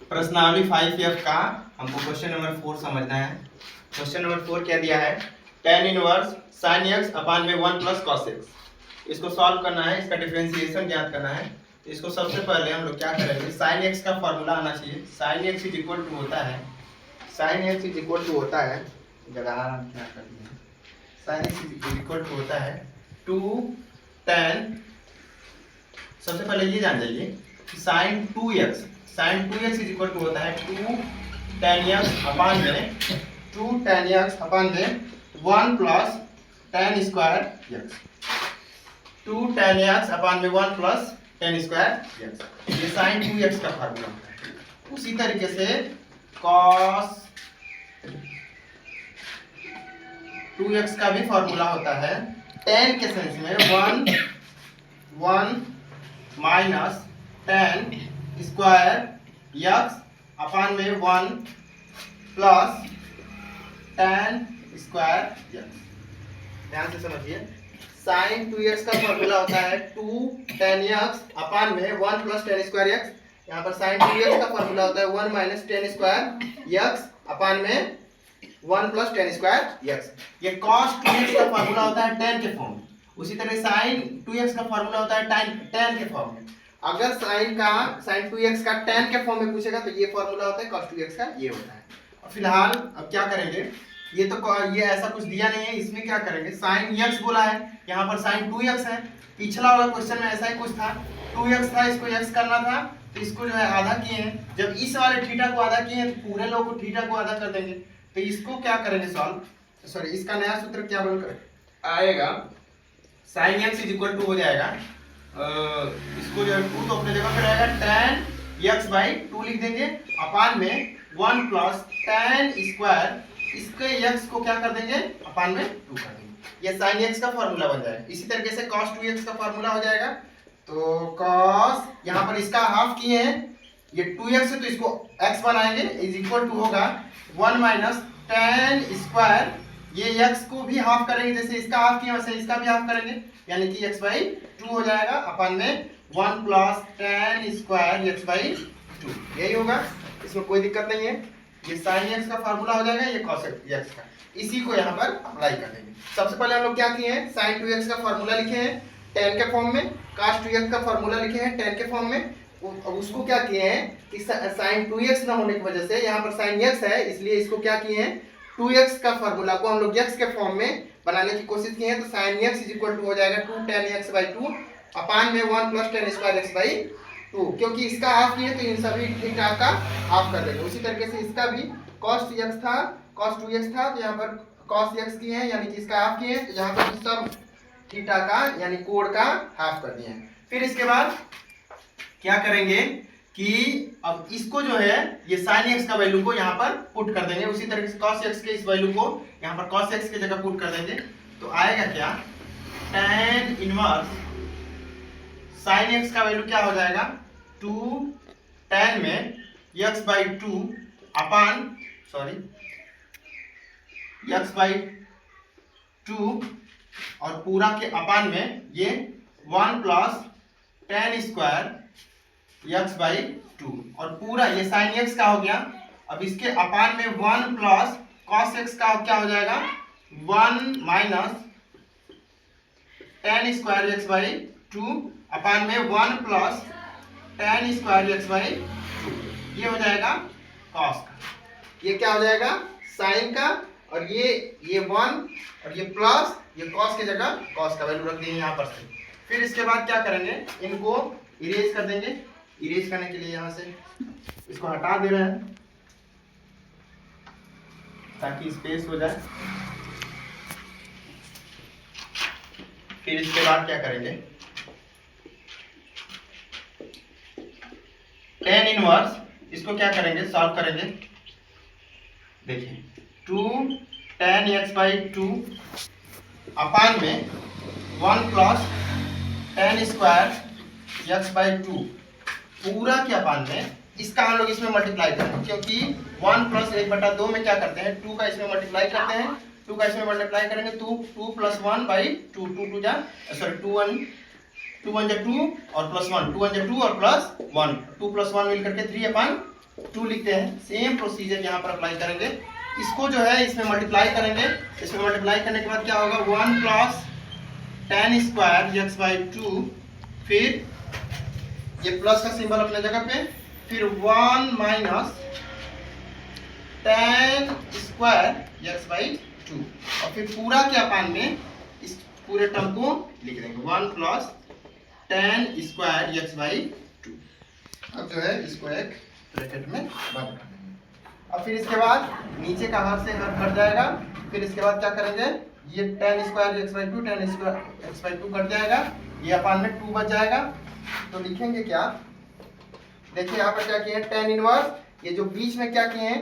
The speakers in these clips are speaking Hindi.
प्रश्नावली 5F का हमको क्वेश्चन नंबर 4 समझना है। क्वेश्चन नंबर 4 क्या दिया है, tan इनवर्स sin x अपान में 1 प्लस cos x। इसको सॉल्व करना है, इसका डिफरेंशिएशन ज्ञात करना है। तो इसको सबसे पहले हम लोग क्या करेंगे, sin x का फॉर्मूला आना चाहिए। sin x is equal to होता है, sin x is equal to होता है, जगह कर दिया, sin x is equal to होता है 2 tan, सबसे पहले ये जान जाइए कि sin 2x is equal to होता है 2 tan x अपान में 2 tan x अपान में 1 plus tan square x, 2 tan x अपान में 1 प्लस tan स्क्वायर x। ये sin 2x का फार्मूला होता है। उसी तरीके से cos 2x का भी फार्मूला होता है tan के सेंस में 1 माइनस tan स्क्वायर x अपान में 1 प्लस tan स्क्वायर x। ध्यान से समझिए, sin 2x का फॉर्मूला होता है 2 tan x अपान में 1 प्लस tan स्क्वायर x। यहाँ पर sin 2x का फॉर्मूला होता है 1 माइनस tan स्क्वायर x अपान में 1 प्लस tan स्क्वायर x। ये cos 2x का फॉर्मूला होता है tan के फॉर्म में। उसी तरह sin 2x का फॉर्मूला होता है tan के फॉर्म में। अगर sin 2x का tan के फॉर्म में पूछेगा तो ये फॉर्मूला होता है, cos 2x का ये होता है। और फिलहाल अब क्या करेंगे, ये ऐसा कुछ दिया नहीं है, इसमें क्या करेंगे, sin x बोला है, यहाँ पर sin 2x है। पिछला वाला क्वेश्चन में ऐसा ही कुछ था, 2x था, इसको x करना था, तो इसको जो है आधा किए हैं। जब इस वाले थीटा को आधा किए हैं तो पूरे लोग को थीटा को आधा कर देंगे। तो इसको क्या करेंगे सॉल्व, सॉरी इसका नया सूत्र क्या बनकर आएगा, sin x is equal to हो जाएगा, इसको जो है 2 तो अपने जगह पे रहेगा, tan x बाई 2 लिख देंगे अपान में 1 प्लस tan स्क्वायर, इसके x को क्या कर देंगे अपान में 2 कर देंगे। ये sin x का फॉर्मूला बन जाएगा। इसी तरीके से cos 2x का फॉर्मूला हो जाएगा। तो cos यहाँ पर इसका हाफ किए हैं, ये 2x है तो इसको x बनाएंगे, इज इक्वल टू होगा 1 माइनस tan स्क्वायर, ये x को भी हाफ करेंगे, जैसे इसका हाफ किया वैसे इसका भी हाफ करेंगे, यानी कि x बाई 2 हो जाएगा अपान में 1 plus tan square x by 2। यही होगा, इसमें कोई दिक्कत नहीं है। ये sin x का फार्मूला हो जाएगा, ये cos x का, इसी को यहाँ पर अप्लाई कर देंगे। सबसे पहले हम लोग क्या किए हैं, sin 2x का फार्मूला लिखे हैं tan के फॉर्म में, cos 2x का फार्मूला लिखे हैं tan के फॉर्म में। उसको क्या किए हैं कि sin 2x ना होने की वजह से यहाँ पर sin x है, इसलिए इसको क्या किए हैं 2x का फार्मूला को हम लोग x के फॉर्म में बनाने की कोशिश की है। तो sin x is equal to हो जाएगा 2 tan x बाई 2 अपान में 1 plus tan square x by 2, क्योंकि इसका हाफ किए तो इन सभी थीटा का हाफ कर देंगे। उसी तरीके से इसका भी cos 2x था, cos 2x था, तो यहाँ पर cos x किए हैं, यानी कि इसका हाफ किए हैं, तो यहाँ पर सब थीटा का यानी कोण का हाफ कर दिए हैं। फिर इसके बाद क्या करेंगे कि अब इसको जो है ये sin x का वैल्यू को यहाँ पर पुट कर देंगे। उसी तरीके से cos x के इस वैल्यू को यहाँ पर cos x की जगह पुट कर देंगे। तो आएगा क्या, tan इनवर्स sin x का वैल्यू क्या हो जाएगा 2 tan में x by 2 upon x by 2 और पूरा के अपान में ये 1 plus tan square x by 2 और पूरा ये sin x का हो गया। अब इसके अपान में 1 प्लस cos x का क्या हो जाएगा 1 minus tan square x by 2 अपान में 1 plus tan square x by 2। ये हो जाएगा cos का, ये क्या हो जाएगा sin का, और ये 1 और ये प्लस ये cos की जगह cos का वैल्यू रख दिए यहाँ पर से। फिर इसके बाद क्या करेंगे, इनको इरेज कर देंगे। इरेज करने के लिए यहाँ से इसको हटा दे रहे हैं ताकि स्पेस हो जाए। फिर इसके बाद क्या करेंगे, tan इनवर्स, इसको क्या करेंगे सॉल्व करेंगे। देखिए 2 tan x बाई 2 अपान में 1 plus tan square x by 2 पूरा के अपान में, इसका हम लोग इसमें मल्टीप्लाई करेंगे, क्योंकि 1 प्लस 1/2 में क्या करते हैं 2 का इसमें मल्टीप्लाई करते हैं, 2 का इसमें मल्टीप्लाई करेंगे 2 प्लस 1 बाई 2, 2 जा सॉरी 2 1 जा 2 और प्लस 1, 2 1 जा 2 और प्लस 1, 2 प्लस 1 मिल करके 3/2 2 लिखते हैं। सेम प्रोसीजर यहाँ पर अप्लाई करेंगे। इसको जो है इसमें मल्टीप्लाई करेंगे। इसमें मल्टीप्लाई करने के बाद क्या होगा, 1 plus tan square x by 2, फिर ये प्लस का सिंबल अपने जगह पे, फिर 1 minus tan square x by 2, और फिर पूरा के अपान में इस पूरे टर्म को लिख देंगे 1 plus tan square x by 2। अब जो है इसको एक ब्रैकेट में बंद कर देंगे। अब फिर इसके बाद नीचे का हाथ से हट जाएगा। फिर इसके बाद क्या करेंगे, ये tan square x by 2 tan square x by 2 cut जाएगा, ये अपान में 2 बच जाएगा। तो लिखेंगे क्या, देखिए यहाँ पर क्या किए हैं, tan इनवर्स, ये जो बीच में क्या किए हैं,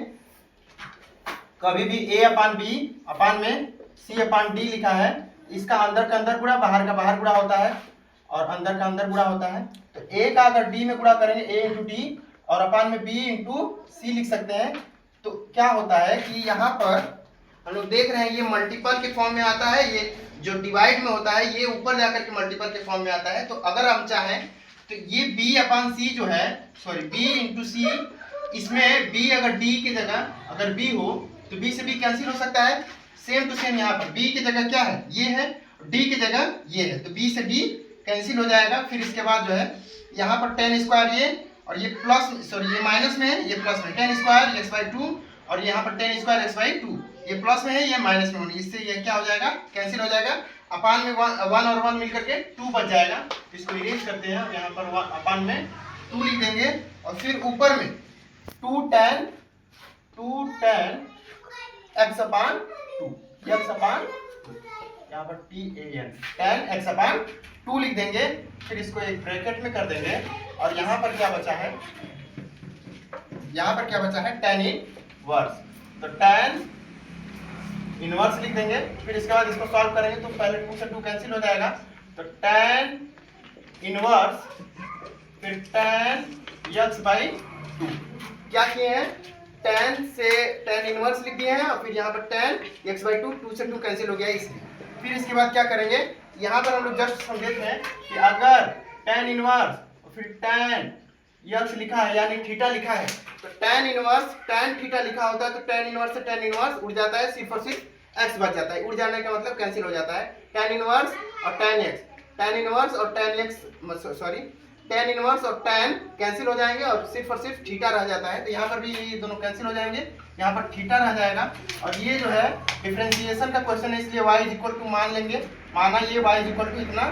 कभी भी a अपान b अपान में c अपान d लिखा है, इसका अंदर का अंदर गुणा बाहर का बाहर गुणा होता है और अंदर का अंदर गुणा होता है। तो a का अगर d में गुणा करेंगे a इंटू डी और अपान में b इंटू सी लिख सकते हैं। तो क्या होता है कि यहाँ पर हम लोग देख रहे हैं ये मल्टीपल के फॉर्म में आता है, ये जो डिवाइड में होता है ये ऊपर जाकर के मल्टीपल के फॉर्म में आता है। तो अगर हम चाहें तो ये b अपान सी जो है, सॉरी b इंटू सी, इसमें b अगर d की जगह अगर b हो तो b से b कैंसिल हो सकता है। सेम टू सेम यहाँ पर b की जगह क्या है, ये है, d की जगह ये है, तो b से d कैंसिल हो जाएगा। फिर इसके बाद जो है यहाँ पर tan स्क्वायर ये और ये प्लस, सॉरी ये माइनस में है, ये प्लस में, tan स्क्वायर एक्स बाई 2 और यहाँ पर tan स्क्वायर एक्स बाई 2, ये प्लस में है, ये माइनस में होगी, इससे ये क्या हो जाएगा, कैंसिल हो जाएगा। अपान में 1 और 1 मिलकर के 2 बच जाएगा। तो इसको इरेज करते हैं, यहाँ पर अपान में 2 लिख देंगे और फिर ऊपर में 2 tan एक्स अपान 2 एक्स अपान, यहाँ पर tan एक्स अपान 2 लिख देंगे। फिर इसको एक ब्रैकेट में कर देंगे और यहाँ पर क्या बचा है, यहाँ पर क्या बचा है, tan इनवर्स, तो tan इनवर्स लिख देंगे। फिर इसके बाद इसको सॉल्व करेंगे तो पहले 2 से 2 कैंसिल हो जाएगा, तो tan इनवर्स फिर tan एक्स बाई 2, क्या किए हैं, tan इनवर्स लिख दिए हैं और फिर यहाँ पर tan एक्स बाई 2 से 2 कैंसिल हो गया इसलिए। फिर इसके बाद क्या करेंगे, यहाँ पर हम लोग जस्ट समझते हैं कि अगर tan इनवर्स और फिर tan एक्स लिखा है यानी थीटा लिखा है, तो tan इनवर्स tan थीटा लिखा होता है, तो tan इनवर्स से tan इनवर्स उड़ जाता है, सिर्फ और सिर्फ x बच जाता है। उड़ जाने का मतलब कैंसिल हो जाता है, tan इनवर्स और tan x, tan इनवर्स और tan x, sorry tan inverse और tan कैंसिल हो जाएंगे और सिर्फ थीटा रह जाता है। तो यहाँ पर भी ये दोनों कैंसिल हो जाएंगे, यहाँ पर थीटा रह जाएगा। और ये जो है डिफरेंशिएशन का क्वेश्चन है, इसलिए y इज इक्वल टू मान लेंगे, माना ये y इज इक्वल टू इतना।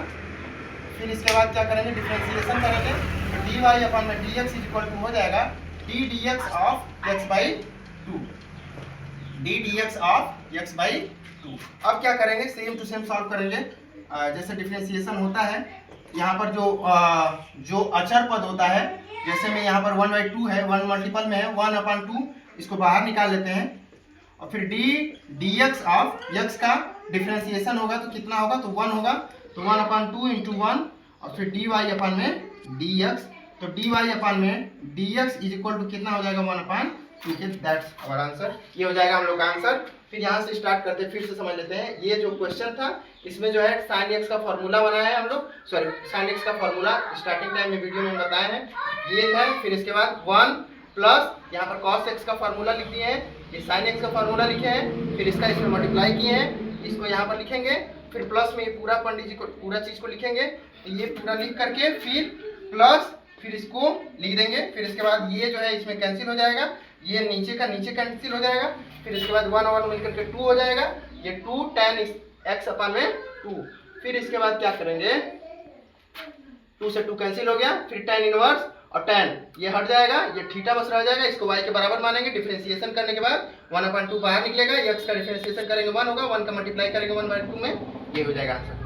फिर इसके बाद क्या करेंगे, डिफरेंशिएशन करेंगे, तो dy अपन में dx इज इक्वल टू हो जाएगा d dx of x by 2, d dx of x by 2। अब क्या करेंगे, सेम टू सेम सॉल्व करेंगे जैसे डिफरेंशिएशन होता है। यहाँ पर जो अचर पद होता है, जैसे में यहाँ पर 1/2 है, 1 मल्टीपल में है, 1/2 इसको बाहर निकाल लेते हैं और फिर d dx ऑफ x का डिफरेंशिएशन होगा तो कितना होगा, तो 1 होगा, तो 1/2 इंटू 1 और फिर dy अपान में dx, तो dy अपान में dx इज इक्वल टू कितना हो जाएगा, 1/2 के। दैट्स आवर आंसर, ये हो जाएगा हम लोग का आंसर। फिर यहाँ से स्टार्ट करते हैं, फिर से समझ लेते हैं। ये जो क्वेश्चन था इसमें जो है sin x का फॉर्मूला बनाया है हम लोग, सॉरी sin x का फॉर्मूला स्टार्टिंग टाइम में वीडियो में बताए हैं, ये है। फिर इसके बाद 1 प्लस यहाँ पर cos x का फॉर्मूला लिख दिए हैं, ये sin x का फॉर्मूला लिखे हैं, फिर इसका इसमें मल्टीप्लाई किए हैं, इसको यहाँ पर लिखेंगे, फिर प्लस में ये पूरा पंडित जी को पूरा चीज को लिखेंगे, ये पूरा लिख करके फिर प्लस, फिर इसको लिख देंगे। फिर इसके बाद ये जो है इसमें कैंसिल हो जाएगा, ये नीचे का नीचे कैंसिल हो जाएगा। फिर इसके बाद 1 और 1 मिलकर के 2 हो जाएगा, ये 2 tan x अपान में 2। फिर इसके बाद क्या करेंगे, 2 से 2 कैंसिल हो गया, फिर tan इनवर्स और tan ये हट जाएगा, ये थीटा बस रह जाएगा, इसको y के बराबर मानेंगे। डिफरेंशिएशन करने के बाद 1/2 बाहर निकलेगा, x का डिफरेंशिएशन करेंगे 1 होगा, 1 का मल्टीप्लाई करेंगे 1/2 में, ये हो जाएगा आंसर।